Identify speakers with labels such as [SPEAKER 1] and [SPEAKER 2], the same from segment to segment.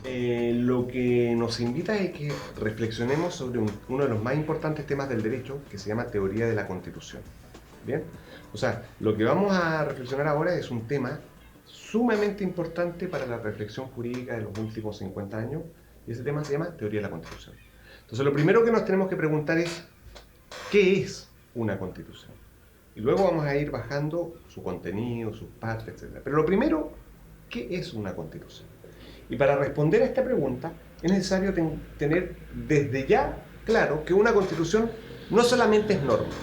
[SPEAKER 1] lo que nos invita es que reflexionemos sobre uno de los más importantes temas del derecho, que se llama teoría de la Constitución. ¿Bien? O sea, lo que vamos a reflexionar ahora es un tema sumamente importante para la reflexión jurídica de los últimos 50 años, y ese tema se llama teoría de la Constitución. Entonces, lo primero que nos tenemos que preguntar es, ¿qué es una Constitución? Y luego vamos a ir bajando su contenido, sus partes, etc. Pero lo primero, ¿qué es una Constitución? Y para responder a esta pregunta es necesario tener desde ya claro que una Constitución no solamente es norma,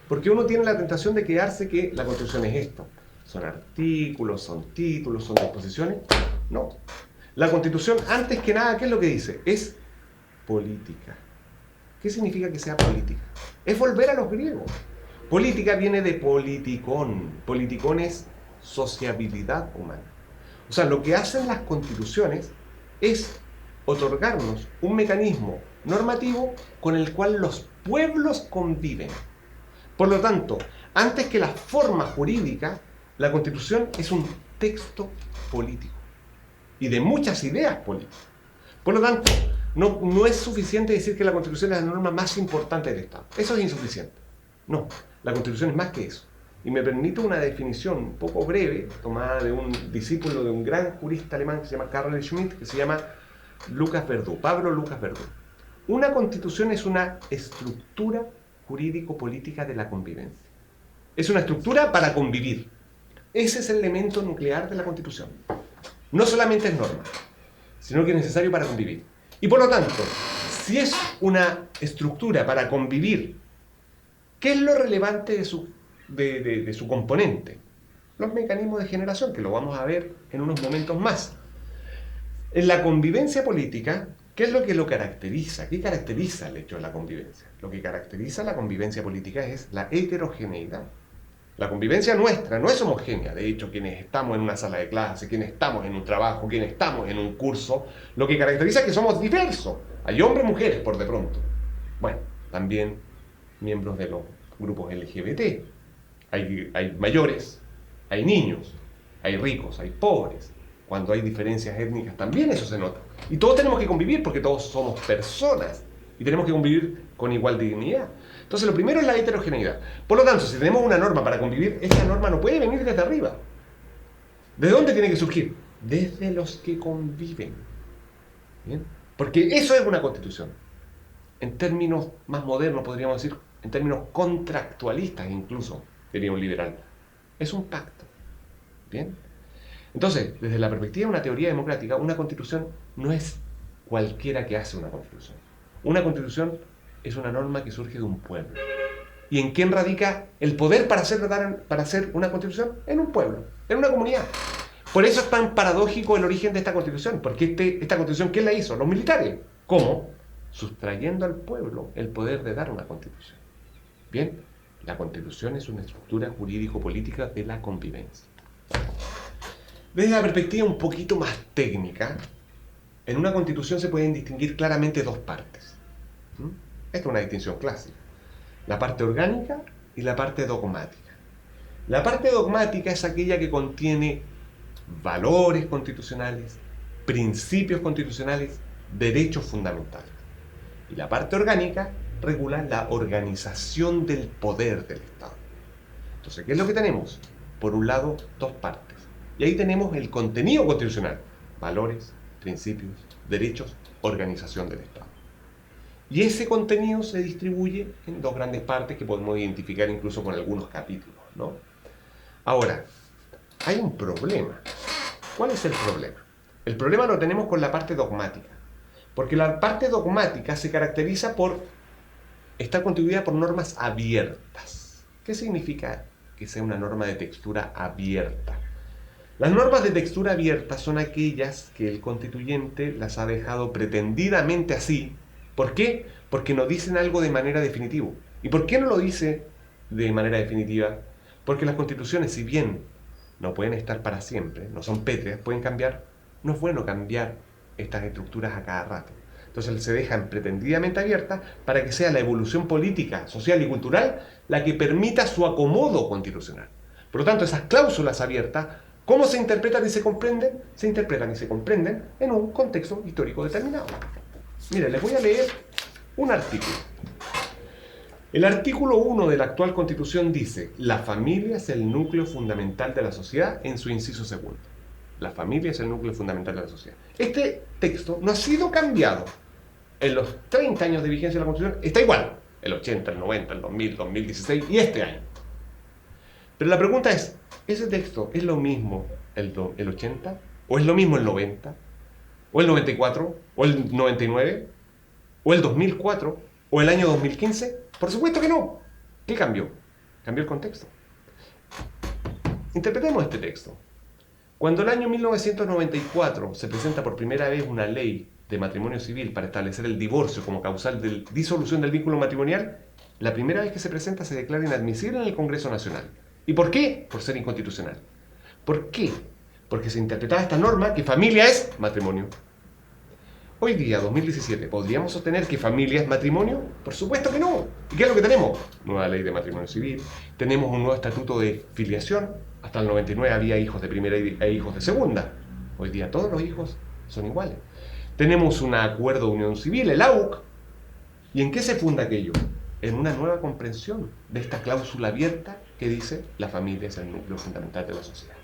[SPEAKER 1] porque uno tiene la tentación de quedarse que la Constitución es esto. Son artículos, son títulos, son disposiciones. No. La Constitución, antes que nada, ¿qué es lo que dice? Es política. ¿Qué significa que sea política? Es volver a los griegos. Política viene de politikon. Politikon es sociabilidad humana. O sea, lo que hacen las constituciones es otorgarnos un mecanismo normativo con el cual los pueblos conviven. Por lo tanto, antes que la forma jurídica, la Constitución es un texto político y de muchas ideas políticas. Por lo tanto, no es suficiente decir que la Constitución es la norma más importante del Estado. Eso es insuficiente. No, la Constitución es más que eso. Y me permito una definición un poco breve, tomada de un discípulo de un gran jurista alemán que se llama Carl Schmitt, que se llama Lucas Verdugo, Pablo Lucas Verdugo. Una Constitución es una estructura jurídico-política de la convivencia. Es una estructura para convivir. Ese es el elemento nuclear de la Constitución. No solamente es norma, sino que es necesario para convivir. Y por lo tanto, si es una estructura para convivir, ¿qué es lo relevante de su componente? Los mecanismos de generación, que lo vamos a ver en unos momentos más. En la convivencia política, ¿qué es lo que lo caracteriza? ¿Qué caracteriza el hecho de la convivencia? Lo que caracteriza la convivencia política es la heterogeneidad. La convivencia nuestra no es homogénea. De hecho, quienes estamos en una sala de clase, quienes estamos en un trabajo, quienes estamos en un curso, lo que caracteriza es que somos diversos. Hay hombres y mujeres, por de pronto. Bueno, también miembros de los grupos LGBT. Hay mayores, hay niños, hay ricos, hay pobres. Cuando hay diferencias étnicas también eso se nota. Y todos tenemos que convivir porque todos somos personas y tenemos que convivir con igual dignidad. Entonces lo primero es la heterogeneidad. Por lo tanto, si tenemos una norma para convivir, esa norma no puede venir desde arriba. ¿De dónde tiene que surgir? Desde los que conviven. ¿Bien? Porque eso es una constitución. En términos más modernos podríamos decir, en términos contractualistas incluso, diría un liberal. Es un pacto. ¿Bien? Entonces, desde la perspectiva de una teoría democrática, una constitución no es cualquiera que hace una constitución. Una constitución es una norma que surge de un pueblo. ¿Y en quién radica el poder para hacer una constitución? En un pueblo, en una comunidad. Por eso es tan paradójico el origen de esta constitución, porque esta constitución, ¿quién la hizo? Los militares. ¿Cómo? Sustrayendo al pueblo el poder de dar una constitución. Bien, la constitución es una estructura jurídico-política de la convivencia. Desde la perspectiva un poquito más técnica, en una constitución se pueden distinguir claramente dos partes. Esta es una distinción clásica. La parte orgánica y la parte dogmática. La parte dogmática es aquella que contiene valores constitucionales, principios constitucionales, derechos fundamentales. Y la parte orgánica regula la organización del poder del Estado. Entonces, ¿qué es lo que tenemos? Por un lado, dos partes. Y ahí tenemos el contenido constitucional. Valores, principios, derechos, organización del Estado. Y ese contenido se distribuye en dos grandes partes que podemos identificar incluso con algunos capítulos, ¿no? Ahora, hay un problema. ¿Cuál es el problema? El problema lo tenemos con la parte dogmática. Porque la parte dogmática se caracteriza por estar constituida por normas abiertas. ¿Qué significa que sea una norma de textura abierta? Las normas de textura abierta son aquellas que el constituyente las ha dejado pretendidamente así. ¿Por qué? Porque no dicen algo de manera definitiva. ¿Y por qué no lo dice de manera definitiva? Porque las constituciones, si bien no pueden estar para siempre, no son pétreas, pueden cambiar. No es bueno cambiar estas estructuras a cada rato. Entonces se dejan pretendidamente abiertas para que sea la evolución política, social y cultural la que permita su acomodo constitucional. Por lo tanto, esas cláusulas abiertas ¿Cómo se interpretan y se comprenden? Se interpretan y se comprenden en un contexto histórico determinado. Miren, les voy a leer un artículo. El artículo 1 de la actual Constitución dice: la familia es el núcleo fundamental de la sociedad, en su inciso segundo. La familia es el núcleo fundamental de la sociedad. Este texto no ha sido cambiado. En los 30 años de vigencia de la Constitución está igual. El 80, el 90, el 2000, 2016 y este año. Pero la pregunta es, ¿ese texto es lo mismo el 80? ¿O es lo mismo el 90? ¿O el 94? ¿O el 99? ¿O el 2004? ¿O el año 2015? Por supuesto que no. ¿Qué cambió? Cambió el contexto. Interpretemos este texto. Cuando el año 1994 se presenta por primera vez una ley de matrimonio civil para establecer el divorcio como causal de disolución del vínculo matrimonial, la primera vez que se presenta se declara inadmisible en el Congreso Nacional. ¿Y por qué? Por ser inconstitucional. ¿Por qué? Porque se interpretaba esta norma que familia es matrimonio. Hoy día, 2017, ¿podríamos sostener que familia es matrimonio? Por supuesto que no. ¿Y qué es lo que tenemos? Nueva ley de matrimonio civil, tenemos un nuevo estatuto de filiación. Hasta el 99 había hijos de primera e hijos de segunda. Hoy día todos los hijos son iguales. Tenemos un acuerdo de unión civil, el AUC. ¿Y en qué se funda aquello? En una nueva comprensión de esta cláusula abierta que dice la familia es el núcleo fundamental de la sociedad.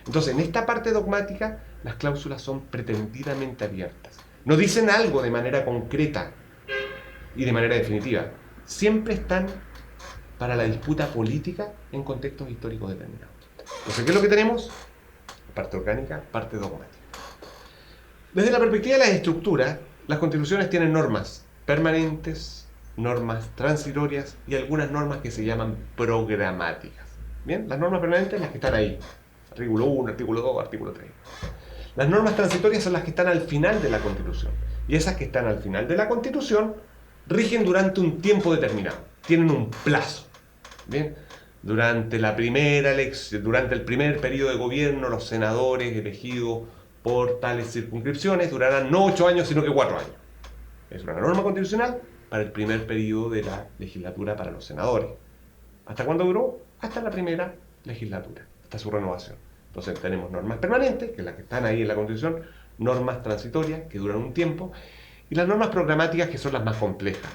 [SPEAKER 1] Entonces, en esta parte dogmática, las cláusulas son pretendidamente abiertas. No dicen algo de manera concreta y de manera definitiva. Siempre están para la disputa política en contextos históricos determinados. Entonces, ¿qué es lo que tenemos? Parte orgánica, parte dogmática. Desde la perspectiva de las estructuras, las constituciones tienen normas permanentes, normas transitorias y algunas normas que se llaman programáticas. ¿Bien? Las normas permanentes, las que están ahí. Artículo 1, artículo 2, artículo 3. Las normas transitorias son las que están al final de la Constitución. Y esas que están al final de la Constitución rigen durante un tiempo determinado. Tienen un plazo. ¿Bien? Durante el primer periodo de gobierno, los senadores elegidos por tales circunscripciones durarán no 8 años, sino que 4 años. Es una norma constitucional para el primer periodo de la legislatura para los senadores. ¿Hasta cuándo duró? Hasta la primera legislatura, hasta su renovación. Entonces tenemos normas permanentes, que es las que están ahí en la Constitución, normas transitorias, que duran un tiempo, y las normas programáticas, que son las más complejas.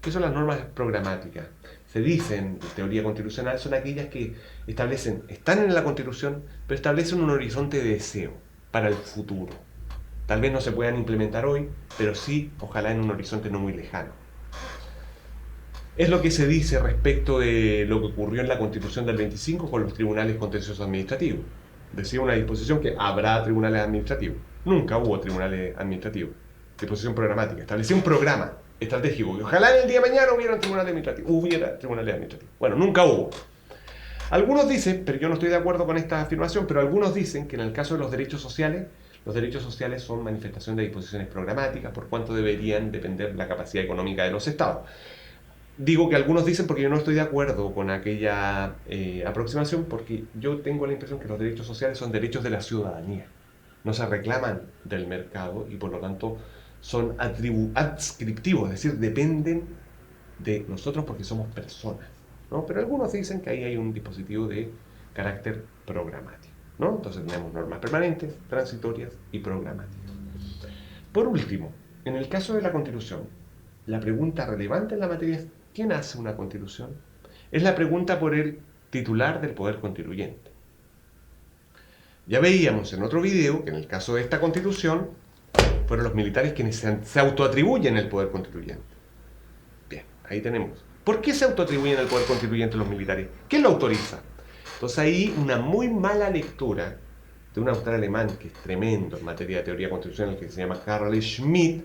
[SPEAKER 1] ¿Qué son las normas programáticas? Se dicen, en teoría constitucional, son aquellas que están en la Constitución, pero establecen un horizonte de deseo para el futuro. Tal vez no se puedan implementar hoy, pero sí, ojalá en un horizonte no muy lejano. Es lo que se dice respecto de lo que ocurrió en la Constitución del 25 con los tribunales contenciosos administrativos. Decía una disposición que habrá tribunales administrativos. Nunca hubo tribunales administrativos. Disposición programática. Establecía un programa estratégico que ojalá en el día de mañana hubiera tribunales administrativos. Bueno, nunca hubo. Algunos dicen, pero yo no estoy de acuerdo con esta afirmación, pero algunos dicen que en el caso de los derechos sociales son manifestación de disposiciones programáticas, por cuanto deberían depender de la capacidad económica de los estados. Digo que algunos dicen porque yo no estoy de acuerdo con aquella aproximación, porque yo tengo la impresión que los derechos sociales son derechos de la ciudadanía. No se reclaman del mercado y por lo tanto son adscriptivos, es decir, dependen de nosotros porque somos personas, ¿no? Pero algunos dicen que ahí hay un dispositivo de carácter programático, ¿no? Entonces tenemos normas permanentes, transitorias y programáticas. Por último, en el caso de la Constitución, la pregunta relevante en la materia es: ¿quién hace una Constitución? Es la pregunta por el titular del Poder Constituyente. Ya veíamos en otro video que en el caso de esta Constitución fueron los militares quienes se autoatribuyen el Poder Constituyente. Bien, ahí tenemos. ¿Por qué se autoatribuyen el Poder Constituyente los militares? ¿Quién lo autoriza? Entonces ahí una muy mala lectura de un autor alemán que es tremendo en materia de teoría constitucional, que se llama Carl Schmitt.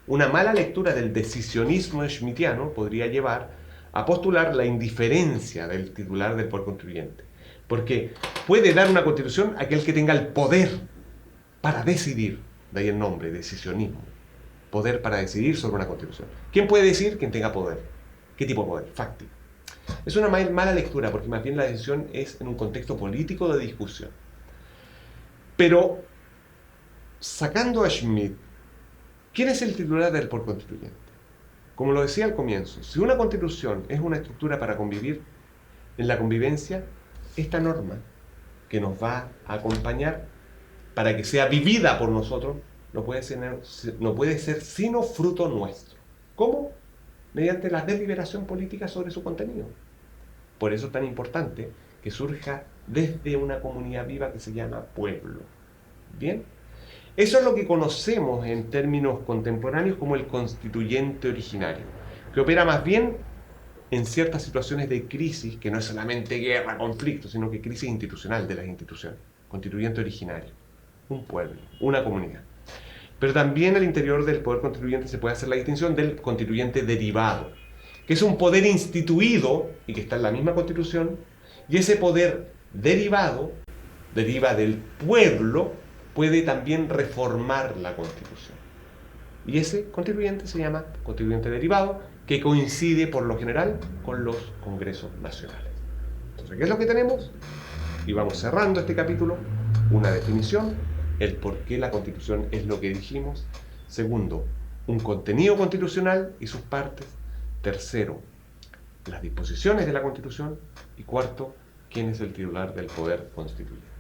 [SPEAKER 1] Una mala lectura del decisionismo schmittiano podría llevar a postular la indiferencia del titular del Poder Constituyente. Porque puede dar una constitución aquel que tenga el poder para decidir, de ahí el nombre, decisionismo. Poder para decidir sobre una constitución. ¿Quién puede decir? Quien tenga poder. ¿Qué tipo de poder? Fáctico. Es una mala lectura porque más bien la decisión es en un contexto político de discusión. Pero, sacando a Schmitt, ¿quién es el titular del Poder Constituyente? Como lo decía al comienzo, si una constitución es una estructura para convivir, en la convivencia, esta norma, que que nos va a acompañar para que sea vivida por nosotros, no puede ser sino fruto nuestro. ¿Cómo? Mediante la deliberación política sobre su contenido. Por eso es tan importante que surja desde una comunidad viva que se llama pueblo. ¿Bien? Eso es lo que conocemos en términos contemporáneos como el constituyente originario, que opera más bien en ciertas situaciones de crisis, que no es solamente guerra, conflicto, sino que crisis institucional de las instituciones. Constituyente originario, un pueblo, una comunidad. Pero también al interior del poder constituyente se puede hacer la distinción del constituyente derivado, que es un poder instituido y que está en la misma Constitución, y ese poder derivado, deriva del pueblo, puede también reformar la Constitución. Y ese constituyente se llama constituyente derivado, que coincide por lo general con los congresos nacionales. Entonces, ¿qué es lo que tenemos? Y vamos cerrando este capítulo. Una definición, el por qué la Constitución es lo que dijimos. Segundo, un contenido constitucional y sus partes. Tercero, las disposiciones de la Constitución. Y cuarto, quién es el titular del poder constituyente.